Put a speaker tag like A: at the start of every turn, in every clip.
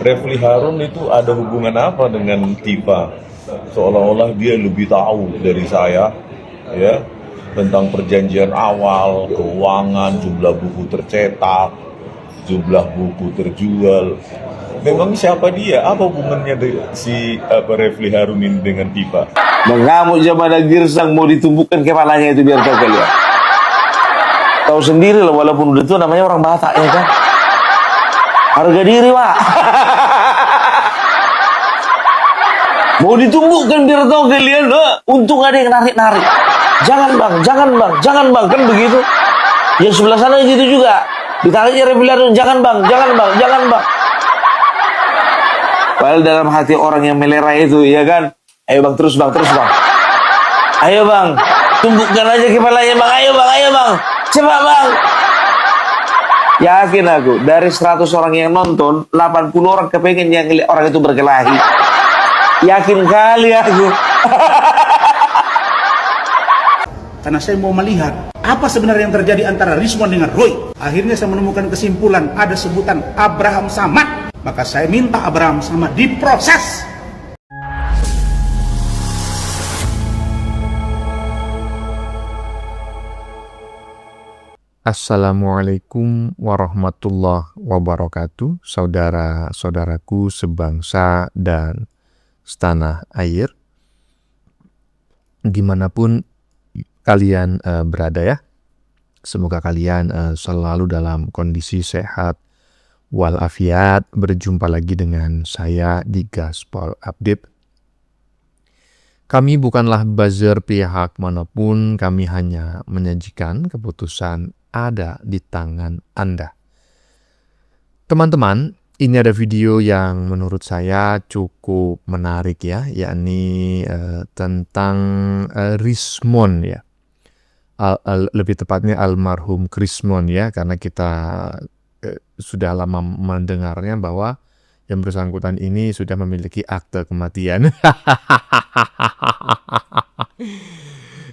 A: Refli Harun itu ada hubungan apa dengan Tifa? Seolah-olah dia lebih tahu dari saya, ya, tentang perjanjian awal, keuangan, jumlah buku tercetak, jumlah buku terjual. Memang siapa dia? Apa hubungannya si Refli Harun ini dengan Tifa?
B: Mengamuk zaman girsang mau ditumbuhkan kepalanya itu biar tahu kalian. Tahu sendiri lah walaupun udah tua namanya orang Batak ya kan. Harga diri Pak. Mau ditumbuhkan biar tahu kalian loh. Untung ada yang narik-narik. Jangan bang, jangan bang, jangan bang kan begitu. Yang sebelah sana gitu juga. Ditariknya Refli Harun, jangan bang, jangan bang, jangan bang. Padahal dalam hati orang yang melerai itu ya kan. Ayo bang, terus bang, terus bang. Ayo bang, tumbuhkan aja kepalanya bang, ayo bang, cepat bang. Yakin aku, dari 100 orang yang nonton, 80 orang kepengen yang orang itu berkelahi. Yakin kali aku.
C: Karena saya mau melihat apa sebenarnya yang terjadi antara Rizwan dengan Roy. Akhirnya saya menemukan kesimpulan ada sebutan Abraham Samad. Maka saya minta Abraham Samad diproses.
D: Assalamualaikum warahmatullahi wabarakatuh, saudara-saudaraku sebangsa dan setanah air, dimanapun kalian berada ya. Semoga kalian selalu dalam kondisi sehat walafiat. Berjumpa lagi dengan saya di Gaspol Update. Kami bukanlah buzzer pihak manapun, kami hanya menyajikan keputusan ada di tangan Anda. Teman-teman, ini ada video yang menurut saya cukup menarik ya, yakni tentang Rismon ya. Lebih tepatnya almarhum Krismon ya, karena kita sudah lama mendengarnya bahwa yang bersangkutan ini sudah memiliki akte kematian.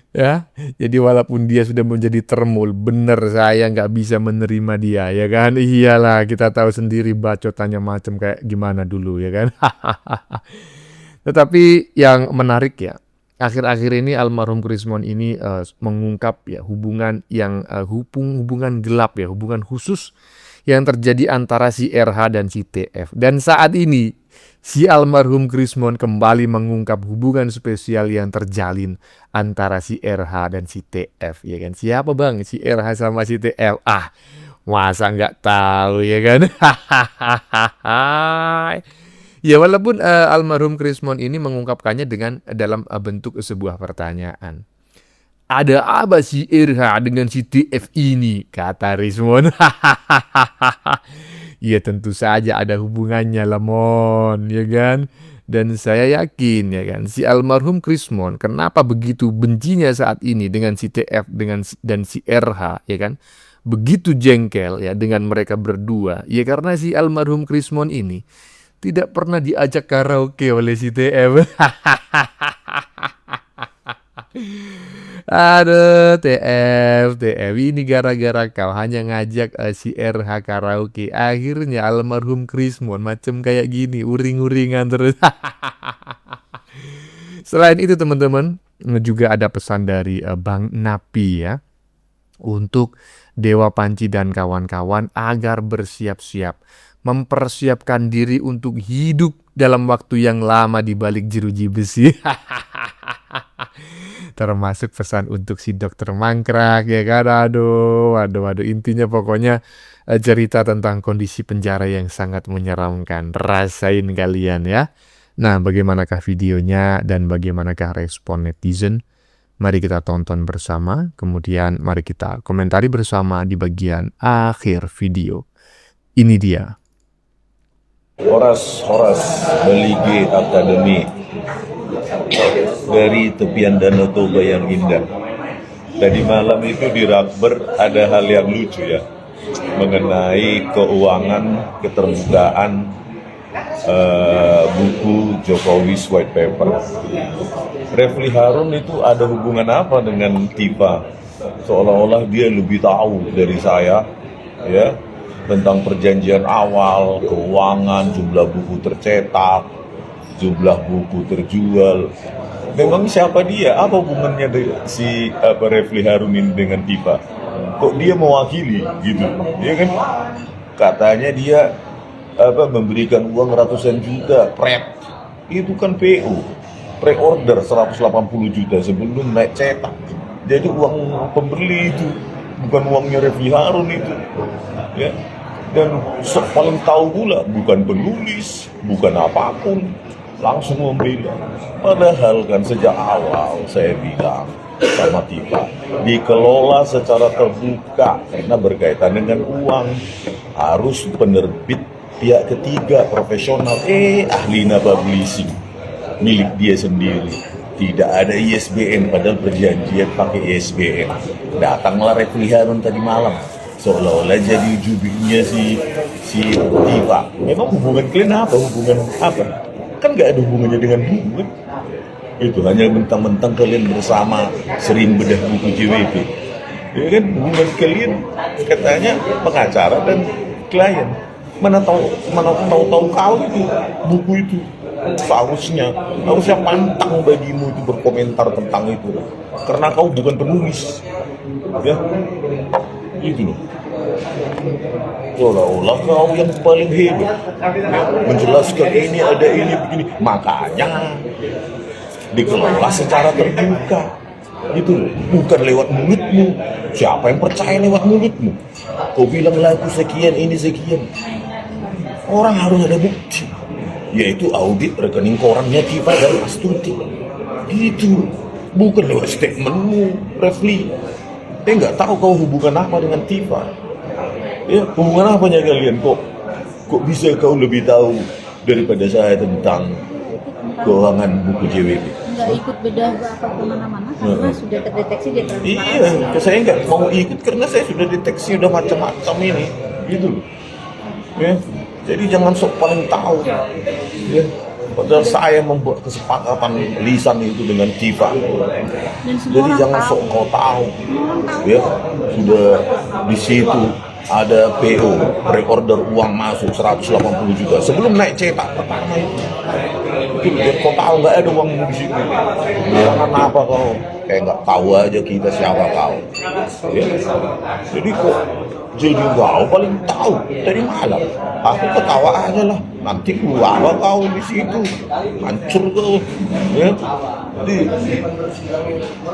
D: Ya, jadi walaupun dia sudah menjadi termul, bener saya nggak bisa menerima dia, ya kan? Iyalah, kita tahu sendiri bacotannya macam kayak gimana dulu, ya kan? Tetapi yang menarik ya, akhir-akhir ini almarhum Krismon ini mengungkap ya hubungan yang hubungan gelap ya, hubungan khusus yang terjadi antara si RH dan si TF. Dan saat ini si almarhum Krismon kembali mengungkap hubungan spesial yang terjalin antara si RH dan si TF, ya kan? Siapa bang? Si RH sama si TF. Ah, masa nggak tahu ya kan? Ya walaupun almarhum Krismon ini mengungkapkannya dengan dalam bentuk sebuah pertanyaan. Ada apa si RH dengan si TF ini? Kata Rismon. Ya tentu saja ada hubungannya Lemon, ya kan? Dan saya yakin ya kan, si almarhum Krismon kenapa begitu bencinya saat ini dengan si TF dan si RH, ya kan? Begitu jengkel ya dengan mereka berdua. Ya karena si almarhum Krismon ini tidak pernah diajak karaoke oleh si TF. Aduh, TF ini gara-gara kau hanya ngajak si RH karaoke. Akhirnya almarhum Krismon macam kayak gini, uring-uringan terus. Selain itu teman-teman, juga ada pesan dari Bang Napi ya, untuk Dewa Panci dan kawan-kawan agar bersiap-siap, mempersiapkan diri untuk hidup dalam waktu yang lama di balik jeruji besi. Termasuk pesan untuk si dokter Mangkrak ya kan. Aduh, intinya pokoknya cerita tentang kondisi penjara yang sangat menyeramkan. Rasain kalian ya. Nah, bagaimanakah videonya dan bagaimanakah respon netizen? Mari kita tonton bersama, kemudian mari kita komentari bersama di bagian akhir video. Ini dia.
A: Horas Belige Akademi dari tepian Danau Toba yang indah. Tadi malam itu di Rakber ada hal yang lucu ya, mengenai keuangan keterbukaan buku Jokowi's White Paper. Refli Harun itu ada hubungan apa dengan Tifa? Seolah-olah dia lebih tahu dari saya, ya, tentang perjanjian awal, keuangan, jumlah buku tercetak, jumlah buku terjual. Memang siapa dia? Apa hubungannya si Refli Harun ini dengan FIFA? Kok dia mewakili gitu? Ya kan? Katanya dia memberikan uang ratusan juta prep. Itu kan PO, pre-order 180 juta sebelum naik cetak. Jadi uang pembeli itu, bukan uangnya Refli Harun itu. Ya. Dan paling tahu pula bukan penulis, bukan apapun, langsung membela. Padahal kan sejak awal saya bilang sama Tifa, dikelola secara terbuka karena berkaitan dengan uang, harus penerbit pihak ketiga profesional, ahli publishing milik dia sendiri, tidak ada ISBN, padahal perjanjian pakai ISBN. Datanglah Refli Harun tadi malam, seolah-olah jadi jubirnya si Tifa. Memang hubungan kalian apa? Hubungan apa? Kan nggak ada hubungannya dengan buku kan? Itu hanya mentang-mentang kalian bersama sering bedah buku JWP. Ya kan, hubungan kalian katanya pengacara dan klien. Mana tahu kau itu buku itu harusnya pantang bagimu itu berkomentar tentang itu karena kau bukan penulis, ya itu loh. Seolah-olah kau yang paling hebat, ya, menjelaskan ini ada ini begini, makanya dikelola secara terbuka gitu loh, bukan lewat mulutmu. Siapa yang percaya lewat mulutmu? Kau bilang laku sekian, ini sekian, orang harus ada bukti, yaitu audit rekening korannya Tifa dan Astuti. Gitu, bukan lewat statementmu, Refli. Nggak tahu kau hubungan apa dengan Tifa. Ya, hubungan apanya kalian? Kok bisa kau lebih tahu daripada saya tentang keuangan buku JWP?
E: Nggak ikut bedah apa kemana-mana karena sudah terdeteksi dia transparan.
A: Iya, saya nggak mau ikut karena saya sudah deteksi udah macam-macam ini, gitu loh. Ya, jadi jangan sok paling tahu. Ya, padahal saya membuat kesepakatan lisan itu dengan Tifa. Jadi jangan sok kau tahu. Ya, sudah di situ ada PO, pre-order uang masuk 180 juta sebelum naik cetak pertama itu. Kau tahu nggak ada uang di situ? Jangan apa kau? Nggak tahu aja kita siapa kau. Ya. Jadi kok jadi kau paling tahu dari malam. Aku ketawa aja lah. Nanti keluar kau di situ, hancur kau. Ya. Jadi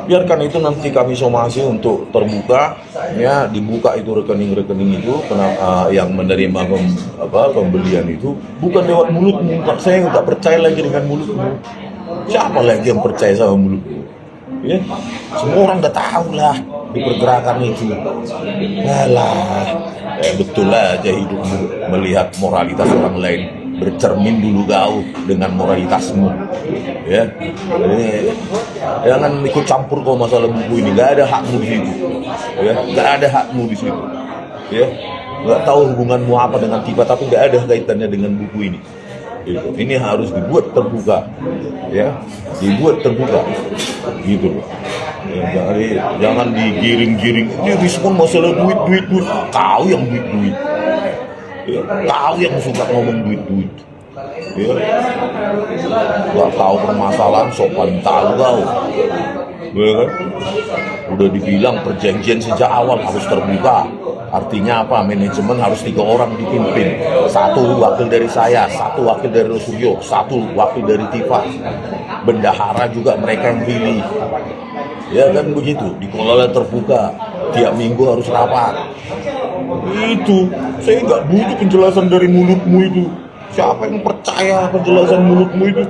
A: biarkan itu nanti kami somasi untuk terbuka. Ya, dibuka itu rekening-rekening itu yang menerima pembelian itu bukan lewat mulutmu. Saya nggak percaya lagi dengan mulutmu. Siapa lagi yang percaya sama mulutmu? Ya, semua orang udah tahu lah di pergerakan itu. Alah, betul aja hidupmu melihat moralitas orang lain. Bercermin dulu kau dengan moralitasmu. Ya, jadi jangan ikut campur kau masalah buku ini. Gak ada hakmu di situ. Ya, gak ada hakmu di situ. Ya, nggak tahu hubunganmu apa dengan Tifa, tapi nggak ada kaitannya dengan buku ini. Gitu. Ini harus dibuat terbuka, ya, dibuat terbuka, gitu loh. Ya, jadi jangan digiring-giring. Ini respon masalah duit. Kau yang duit. Ya, kau yang suka ngomong duit. Ya, nggak tahu permasalahan, sok paling tahu kau. Ya kan? Udah dibilang perjanjian sejak awal harus terbuka. Artinya apa? Manajemen harus 3 orang dipimpin. 1 wakil dari saya, 1 wakil dari Rosuryo, 1 wakil dari Tifa. Bendahara juga mereka yang pilih. Ya kan begitu, dikelola terbuka. Tiap minggu harus rapat. Itu, saya nggak butuh penjelasan dari mulutmu itu. Siapa yang percaya penjelasan mulutmu itu?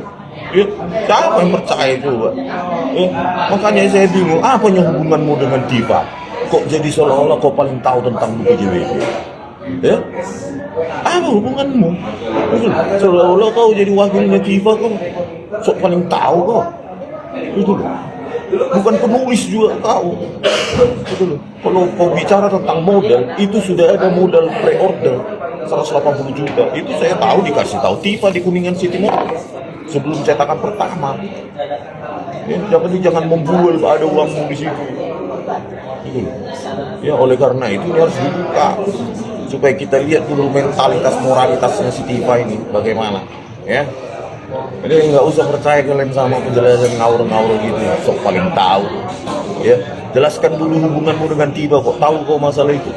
A: Ya, siapa yang percaya coba? Ya, makanya saya bingung, apanya hubunganmu dengan Tifa? Kok jadi seolah-olah kau paling tahu tentang buku JWP? Ya? Apa hubunganmu? Seolah-olah kau jadi wakilnya Tifa, kau sok paling tahu kau. Itu loh. Bukan penulis juga kau. Itu loh. Kalau kau bicara tentang modal, itu sudah ada modal pre-order 180 juta. Itu saya tahu, dikasih tahu Tifa di Kuningan City Mall sebelum cetakan pertama. Ya, jangan membual ada uangmu di situ. Ya, oleh karena itu ini harus dibuka supaya kita lihat dulu mentalitas moralitasnya si Tifa ini bagaimana, ya. Jadi nggak usah percaya kalian sama penjelasan ngawur-ngawur gitu, sok paling tahu, ya. Jelaskan dulu hubunganmu dengan Tifa, kok tahu kau masalah itu,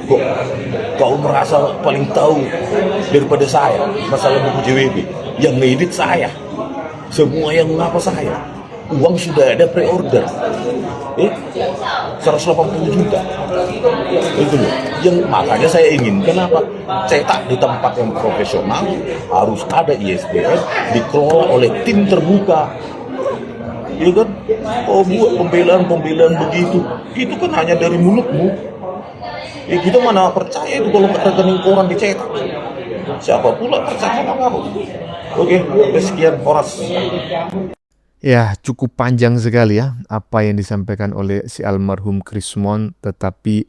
A: kok kau merasa paling tahu daripada saya masalah buku JWB, yang ngedit saya, semua yang ngapa saya, uang sudah ada pre-order, 180 juta, itu loh. Yang makanya saya ingin kenapa cetak di tempat yang profesional, harus ada ISBN, dikelola oleh tim terbuka. Ya kan? Oh, buat pembelaan begitu, itu kan hanya dari mulutmu. Ya kita mana percaya itu kalau rekening koran dicetak. Siapa pula percaya sama kamu? Oke, sekian Horas.
D: Ya, cukup panjang sekali ya apa yang disampaikan oleh si almarhum Krismon, tetapi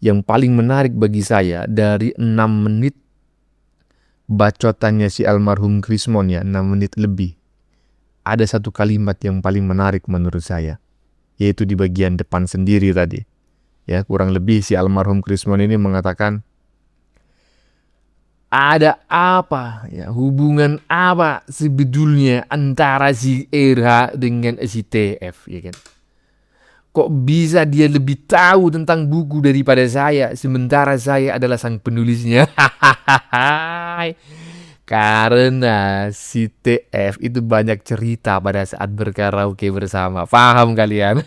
D: yang paling menarik bagi saya dari 6 menit bacotannya si almarhum Krismon, ya 6 menit lebih, ada satu kalimat yang paling menarik menurut saya, yaitu di bagian depan sendiri tadi. Ya, kurang lebih si almarhum Krismon ini mengatakan, ada apa, ya, hubungan apa sebetulnya antara si RH dengan si TF, ya kan? Kok bisa dia lebih tahu tentang buku daripada saya, sementara saya adalah sang penulisnya? Karena si TF itu banyak cerita pada saat berkaraoke bersama. Paham kalian?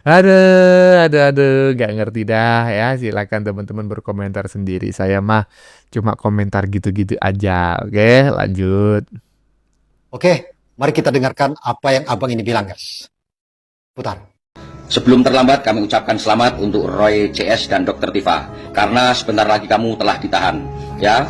D: Aduh, gak ngerti dah ya. Silakan teman-teman berkomentar sendiri. Saya mah cuma komentar gitu-gitu aja. Oke, lanjut.
F: Oke, mari kita dengarkan apa yang abang ini bilang, guys. Putar.
G: Sebelum terlambat, kami ucapkan selamat untuk Roy CS dan Dr. Tifa, karena sebentar lagi kamu telah ditahan. Ya,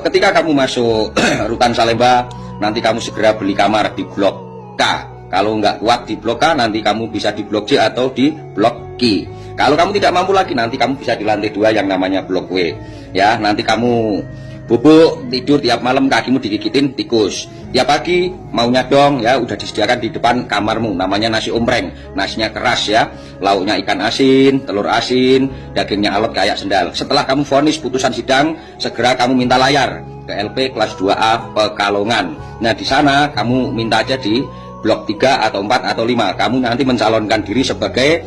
G: ketika kamu masuk rutan Salemba, nanti kamu segera beli kamar di Blok K. Kalau nggak kuat di Blok K, nanti kamu bisa di Blok C atau di Blok Q. Kalau kamu tidak mampu lagi, nanti kamu bisa di lantai 2 yang namanya Blok W. Ya, nanti kamu bubuk tidur tiap malam, kakimu digigitin tikus. Tiap pagi maunya dong, ya udah disediakan di depan kamarmu, namanya nasi ompreng. Nasinya keras ya, lauknya ikan asin, telur asin, dagingnya alot kayak sendal. Setelah kamu vonis putusan sidang, segera kamu minta layar ke LP kelas 2A Pekalongan. Nah, di sana kamu minta aja di Blok 3 atau 4 atau 5. Kamu nanti mencalonkan diri sebagai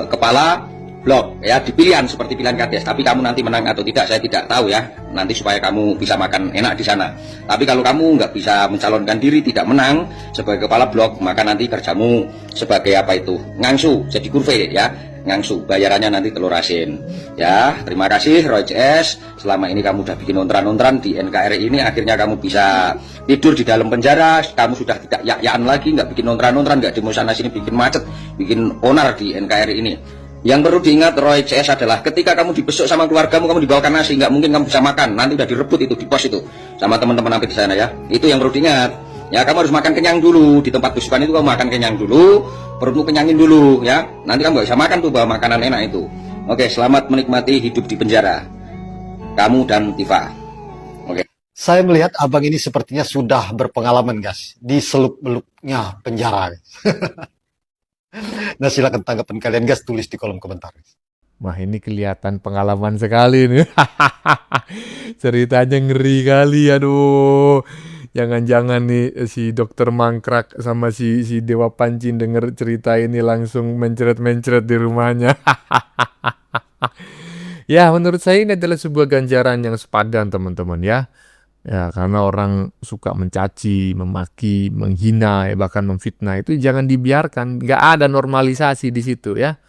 G: kepala blok, ya, di pilihan seperti pilihan kades. Tapi kamu nanti menang atau tidak saya tidak tahu ya, nanti supaya kamu bisa makan enak di sana. Tapi kalau kamu nggak bisa mencalonkan diri, tidak menang sebagai kepala blok, maka nanti kerjamu sebagai apa itu, ngangsu, jadi kurve ya, ngangsu, bayarannya nanti telur asin. Ya, terima kasih Roy CS. Selama ini kamu udah bikin ontran-ontran di NKRI ini, akhirnya kamu bisa tidur di dalam penjara. Kamu sudah tidak yak-yakan lagi, nggak bikin ontran-ontran, nggak demo sana sini, bikin macet, bikin onar di NKRI ini. Yang perlu diingat Roy CS adalah ketika kamu dibesuk sama keluargamu, kamu dibawakan nasi, nggak mungkin kamu bisa makan, nanti udah direbut itu di pos itu sama teman-teman napi di sana ya. Itu yang perlu diingat. Ya, kamu harus makan kenyang dulu di tempat besukan itu, kamu makan kenyang dulu, perutmu kenyangin dulu ya. Nanti kamu nggak bisa makan tuh bawa makanan enak itu. Oke, selamat menikmati hidup di penjara, kamu dan Tifa. Oke.
F: Saya melihat abang ini sepertinya sudah berpengalaman, guys, di seluk-beluknya penjara. Nah, silakan tanggapan kalian, guys, tulis di kolom komentar.
D: Wah, ini kelihatan pengalaman sekali nih. Ceritanya ngeri kali, aduh. Jangan-jangan nih si dokter Mangkrak sama si Dewa Pancin denger cerita ini langsung mencret-mencret di rumahnya. Ya, menurut saya ini adalah sebuah ganjaran yang sepadan, teman-teman ya. Ya, karena orang suka mencaci, memaki, menghina, ya, bahkan memfitnah, itu jangan dibiarkan. Nggak ada normalisasi di situ ya.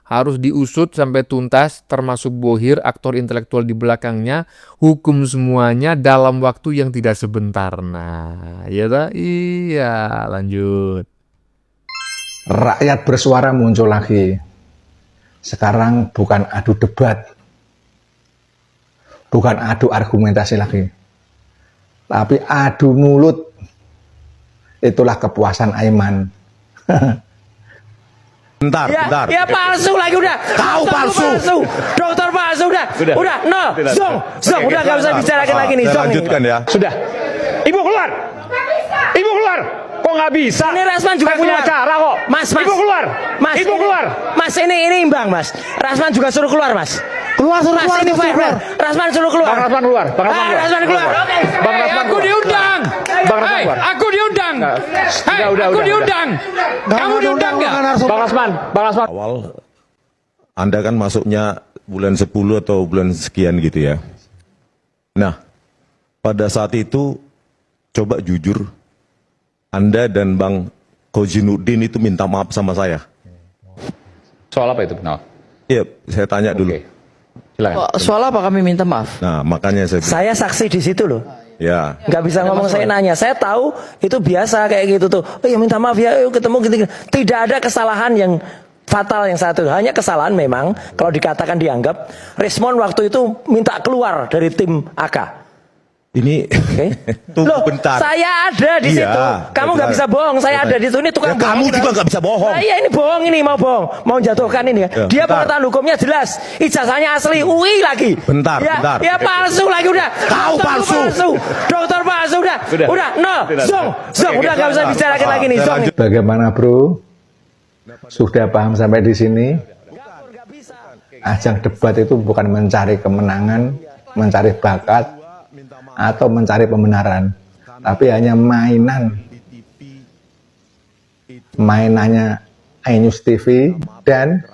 D: Harus diusut sampai tuntas, termasuk bohir, aktor intelektual di belakangnya, hukum semuanya dalam waktu yang tidak sebentar. Nah, ya tak? Iya, lanjut.
H: Rakyat bersuara muncul lagi. Sekarang bukan adu debat, bukan adu argumentasi lagi, tapi adu mulut. Itulah kepuasan Aiman.
B: Bentar.
I: Ya palsu lagi udah.
B: Kau palsu.
I: Dokter palsu udah. Udah nol. Zong, udah gak usah bicarakan lagi nih. Zong.
A: Lanjutkan ya.
I: Sudah. Ibu keluar. Ibu keluar. Kok nggak bisa?
J: Ini Rasman juga
I: Saya punya
J: keluar.
I: acara kok.
J: Mas.
I: Ibu keluar.
J: Mas,
I: Ibu keluar.
J: Mas, ini imbang, Mas. Rasman juga suruh keluar, Mas.
I: Suruh
J: Mas,
I: keluar,
J: ini
I: suruh
J: fair. Rasman suruh keluar.
I: Bang Rasman keluar. Bang Rasman keluar.
J: Rasman keluar.
I: Bang Rasman
K: Aku
I: keluar.
K: diundang.
I: Bang Rasman keluar.
K: Aku diundang. Aku diundang. Kamu diundang nggak?
I: Bang Rasman. Bang Rasman.
A: Awal Anda kan masuknya bulan 10 atau bulan sekian gitu ya. Nah, pada saat itu coba jujur, Anda dan Bang Kozinuddin itu minta maaf sama saya.
I: Soal apa itu, Penal?
A: Iya, saya tanya dulu.
I: Silakan.
J: Soal apa kami minta maaf?
A: Nah, makanya saya bilang,
J: Saya saksi di situ loh.
A: ya,
J: Nggak bisa ngomong, saya nanya. Saya tahu itu biasa kayak gitu tuh. Oh ya minta maaf ya, yuk ketemu gitu. Tidak ada kesalahan yang fatal yang satu. Hanya kesalahan memang kalau dikatakan dianggap Rismon waktu itu minta keluar dari tim AK.
A: ini tunggu bentar.
J: Saya ada di
A: Iya,
J: situ. Kamu nggak bisa bohong. Saya ada di situ. Ini tukang
A: Ya, kamu
J: bohong.
A: juga nggak bisa bohong.
J: Nah, iya ini bohong, ini mau bohong, mau jatuhkan ini ya.
A: Ya,
J: Dia
A: bentar.
J: pengetahuan hukumnya jelas, ijazahnya asli, UI lagi.
A: Bentar,
J: ya,
A: bentar.
J: Ya palsu lagi udah.
A: Kau palsu.
J: Dokter palsu udah. Udah, no, zong, udah nggak usah bicarakan lagi nih, zong.
H: Bagaimana bro? Sudah paham sampai di sini? Ajang debat itu bukan mencari kemenangan, mencari bakat, atau mencari pembenaran, tapi hanya mainan. Mainannya iNews TV, dan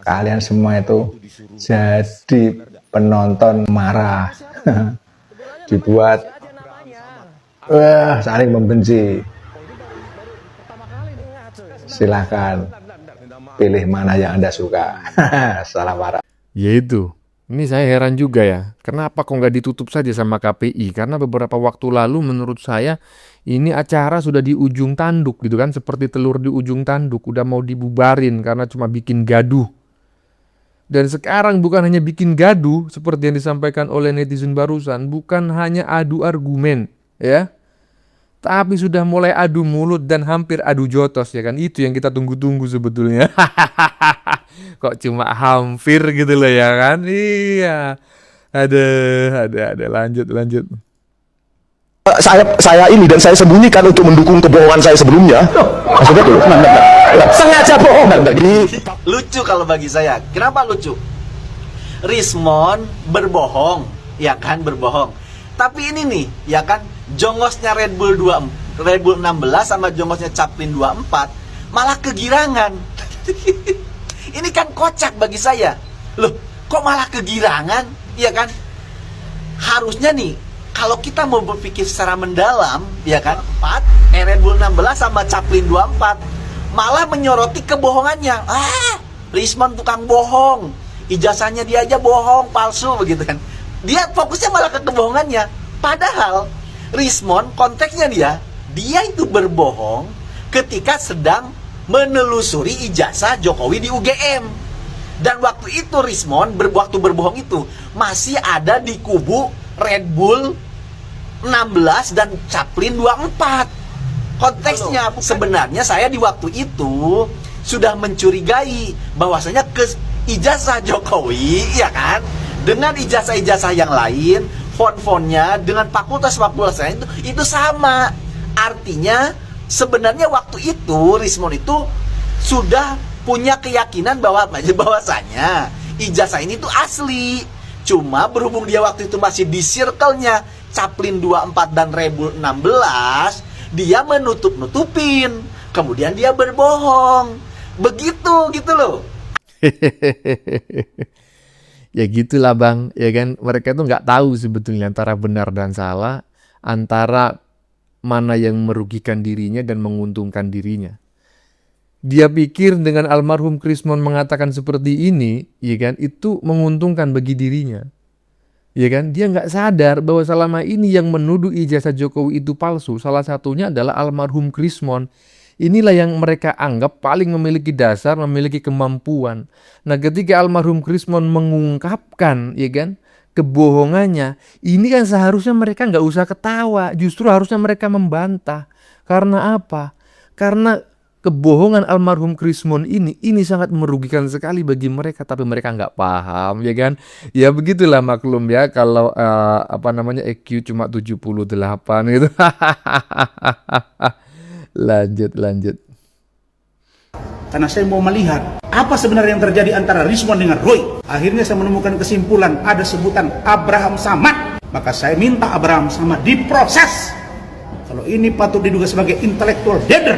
H: kalian semua itu jadi penonton marah. Dibuat saling membenci. Silahkan pilih mana yang Anda suka. Salam marah.
D: Yaitu, ini saya heran juga ya, kenapa kok nggak ditutup saja sama KPI? Karena beberapa waktu lalu menurut saya ini acara sudah di ujung tanduk gitu kan, seperti telur di ujung tanduk, udah mau dibubarin karena cuma bikin gaduh. Dan sekarang bukan hanya bikin gaduh seperti yang disampaikan oleh netizen barusan, bukan hanya adu argumen ya, tapi sudah mulai adu mulut dan hampir adu jotos ya kan. Itu yang kita tunggu-tunggu sebetulnya. Kok cuma hampir gitu loh ya kan. Iya. Ada lanjut.
I: Saya ini dan saya sembunyikan untuk mendukung kebohongan saya sebelumnya. Maksudnya tuh?
J: Sengaja bohong.
B: Lucu kalau bagi saya. Kenapa lucu? Rismon berbohong, ya kan, berbohong. Tapi ini nih, ya kan, jongosnya Red Bull 16 sama jongosnya Chaplin 24 malah kegirangan. Ini kan kocak bagi saya. Loh, kok malah kegirangan? Ya kan? Harusnya nih, kalau kita mau berpikir secara mendalam, ya kan, Red Bull 16 sama Chaplin 24 malah menyoroti kebohongannya. Rismon tukang bohong. Ijazahnya dia aja bohong, palsu begitu kan. Dia fokusnya malah ke kebohongannya. Padahal Rismon konteksnya dia itu berbohong ketika sedang menelusuri ijazah Jokowi di UGM. Dan waktu itu Rismon waktu berbohong itu masih ada di kubu Red Bull 16 dan Chaplin 24. Konteksnya sebenarnya saya di waktu itu sudah mencurigai bahwasanya ijazah Jokowi, ya kan, dengan ijazah-ijazah yang lain, font-fontnya dengan fakultas-fakultas lain itu sama. Artinya sebenarnya waktu itu Rismon itu sudah punya keyakinan bahwasanya ijazah ini tuh asli. Cuma berhubung dia waktu itu masih di circle-nya Chaplin 24 dan Red Bull 16, dia menutup-nutupin. Kemudian dia berbohong. Begitu gitu loh.
D: Ya gitulah bang, ya kan, mereka tuh nggak tahu sebetulnya antara benar dan salah, antara mana yang merugikan dirinya dan menguntungkan dirinya. Dia pikir dengan almarhum Krismon mengatakan seperti ini, ya kan, itu menguntungkan bagi dirinya. Ya kan, dia nggak sadar bahwa selama ini yang menuduh ijazah Jokowi itu palsu, salah satunya adalah almarhum Krismon. Inilah yang mereka anggap paling memiliki dasar, memiliki kemampuan. Nah, ketika almarhum Krismon mengungkapkan, ya kan, kebohongannya, ini kan seharusnya mereka nggak usah ketawa, justru harusnya mereka membantah. Karena apa? Karena kebohongan almarhum Krismon ini sangat merugikan sekali bagi mereka, tapi mereka nggak paham, ya kan? Ya begitulah, maklum ya, kalau EQ cuma 78 gitu. Lanjut.
C: Karena saya mau melihat apa sebenarnya yang terjadi antara Rizwan dengan Roy. Akhirnya saya menemukan kesimpulan ada sebutan Abraham Samad. Maka saya minta Abraham Samad diproses. Kalau ini patut diduga sebagai intellectual dader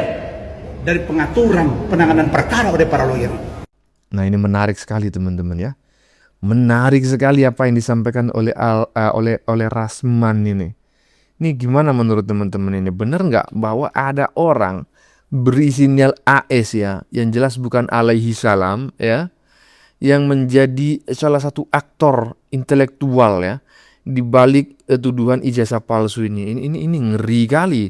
C: dari pengaturan penanganan perkara oleh para lawyer.
D: Nah, ini menarik sekali teman-teman ya. Menarik sekali apa yang disampaikan oleh Rasman ini. Ini gimana menurut teman-teman ini? Benar nggak bahwa ada orang beri sinyal AS ya, yang jelas bukan alaihi salam ya, yang menjadi salah satu aktor intelektual ya di balik tuduhan ijazah palsu ini. Ini ngeri kali.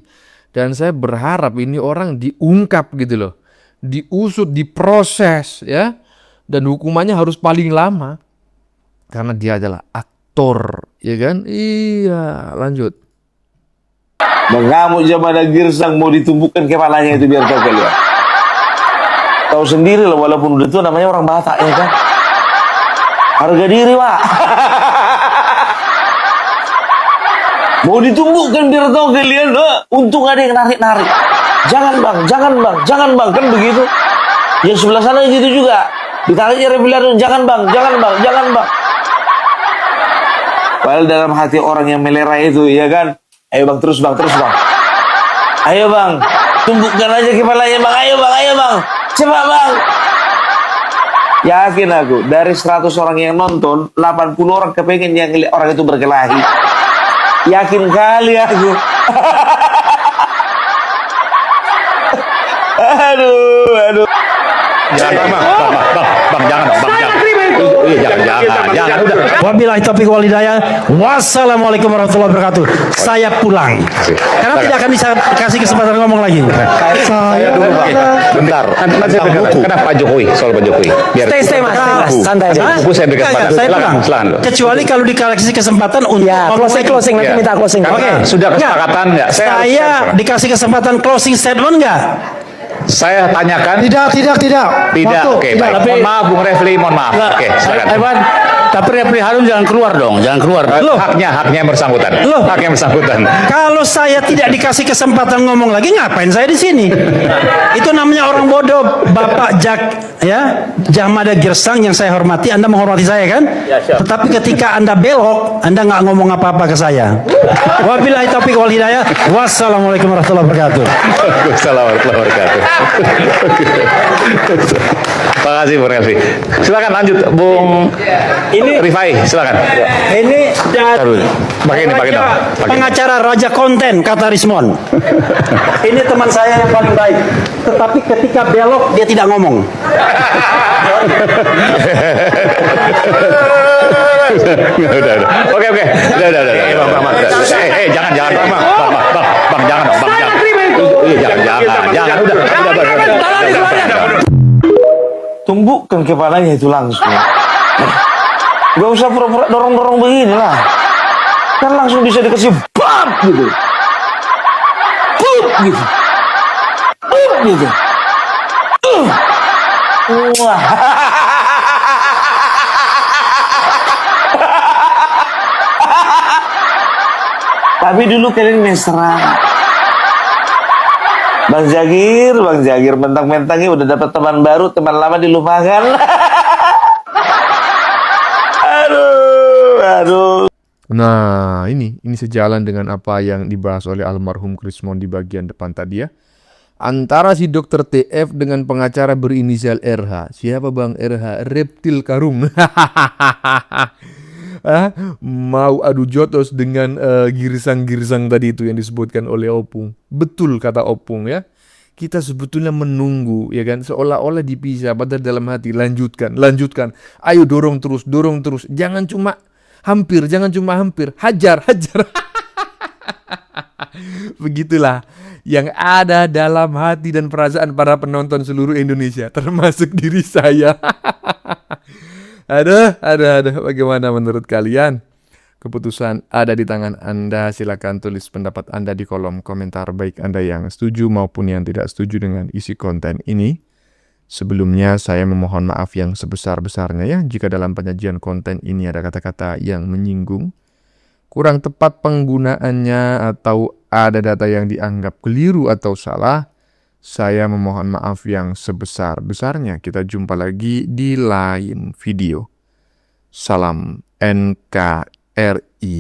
D: Dan saya berharap ini orang diungkap gitu loh. Diusut, diproses ya. Dan hukumannya harus paling lama. Karena dia adalah aktor, ya kan? Iya, lanjut.
B: Mengamuk zaman ada girsang mau ditumbuhkan kepalanya itu biar tahu kalian. Tahu sendiri loh, walaupun udah tua namanya orang Batak ya kan. Harga diri Pak. Mau ditumbuhkan biar tahu kalian. Untung ada yang narik-narik. Jangan bang, kan begitu. Yang sebelah sana gitu juga. Ditariknya revilaron, jangan bang. Padahal dalam hati orang yang melera itu ya kan. Ayo bang, terus bang. Ayo bang, tumbukkan aja kepalanya bang. Ayo bang. Cepat bang. Yakin aku, dari 100 orang yang nonton, 80 orang kepengen yang orang itu berkelahi. Yakin kali aku. Aduh.
L: Jangan bang, jangan. Wabillahi taufiq wal hidayah. Wassalamualaikum warahmatullahi wabarakatuh. Saya pulang. Karena tidak akan dikasih kesempatan ngomong lagi.
M: Saya dulu Pak. Bentar. Nanti kenapa Pak Jokowi, soal Pak Jokowi. Biar
J: Stay mas, santai aja.
M: Buku saya beri kesempatan.
L: Saya pulang. Kecuali kalau dikasih kesempatan untuk
J: closing nanti minta closing.
L: Oke.
M: Sudah kesepakatan enggak?
L: Saya dikasih kesempatan closing statement enggak?
M: Saya tanyakan.
L: Tidak.
M: Oke, baik. Mohon maaf Bung Refli, mohon maaf. Oke, silakan.
L: Tapi Refli Harun jangan keluar dong,
M: Haknya yang bersangkutan.
L: Kalau saya tidak dikasih kesempatan ngomong lagi, ngapain saya di sini? Itu namanya orang bodoh, Bapak Jahmada Girsang yang saya hormati. Anda menghormati saya kan? Ya, tetapi ketika Anda belok, Anda nggak ngomong apa-apa ke saya. Wabillahi taufiq wal hidayah. Wassalamualaikum warahmatullahi wabarakatuh.
M: Waalaikumsalam warahmatullahi wabarakatuh. Terima kasih Bung Refli. Silakan lanjut Bung Rifai, silakan.
L: Ini
M: Pakai
L: pengacara raja konten kata Rizmon. Ini teman saya yang paling baik. Tetapi ketika belok dia tidak ngomong.
M: Udah. Oke. Udah. Jangan. Bang, jangan. Udah.
B: Tumbukkan kepalanya itu langsung. Gak usah pura-pura dorong-dorong begini lah. Kan langsung bisa dikasih bam gitu. Gitu. Wah. Tapi dulu kalian mesra. Bang Jagir, mentang-mentangnya udah dapat teman baru, teman lama dilupakan. Aduh.
D: Nah, ini sejalan dengan apa yang dibahas oleh almarhum Krismon di bagian depan tadi ya. Antara si dokter TF dengan pengacara berinisial RH. Siapa Bang RH? Reptil karung. Mau adu jotos dengan girsang-girsang tadi itu yang disebutkan oleh Opung. Betul kata Opung ya. Kita sebetulnya menunggu ya kan, seolah-olah dipisah, padahal dalam hati lanjutkan. Ayo dorong terus. Jangan cuma hampir, hajar. Begitulah yang ada dalam hati dan perasaan para penonton seluruh Indonesia, termasuk diri saya. Aduh, bagaimana menurut kalian? Keputusan ada di tangan Anda. Silakan tulis pendapat Anda di kolom komentar, baik Anda yang setuju maupun yang tidak setuju dengan isi konten ini. Sebelumnya saya memohon maaf yang sebesar-besarnya ya jika dalam penyajian konten ini ada kata-kata yang menyinggung, kurang tepat penggunaannya, atau ada data yang dianggap keliru atau salah. Saya memohon maaf yang sebesar-besarnya. Kita jumpa lagi di lain video. Salam NKRI.